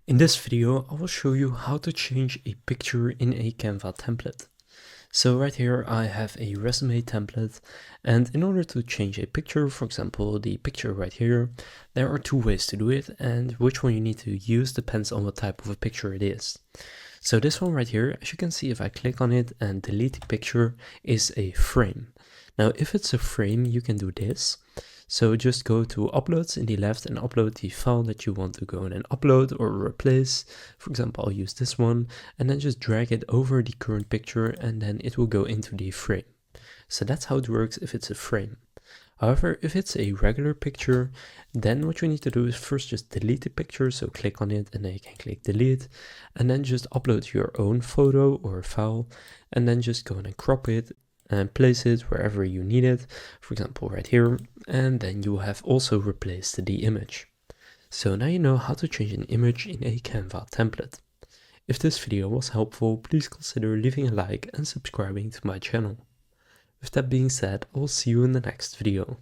In this video, I will show you how to change a picture in a Canva template. So right here I have a resume template, and in order to change a picture, for example the picture right here, there are two ways to do it, and which one you need to use depends on what type of a picture it is. So this one right here, as you can see, if I click on it and delete the picture, is a frame. Now if it's a frame, you can do this. So just go to uploads in the left and upload the file that you want to go and upload or replace. For example, I'll use this one, and then just drag it over the current picture and then it will go into the frame. So that's how it works if it's a frame. However, if it's a regular picture, then what you need to do is first just delete the picture. So click on it and then you can click delete, and then just upload your own photo or file, and then just go and crop it and place it wherever you need it, for example right here, and then you have also replaced the image. So now you know how to change an image in a Canva template. If this video was helpful, please consider leaving a like and subscribing to my channel. With that being said, I will see you in the next video.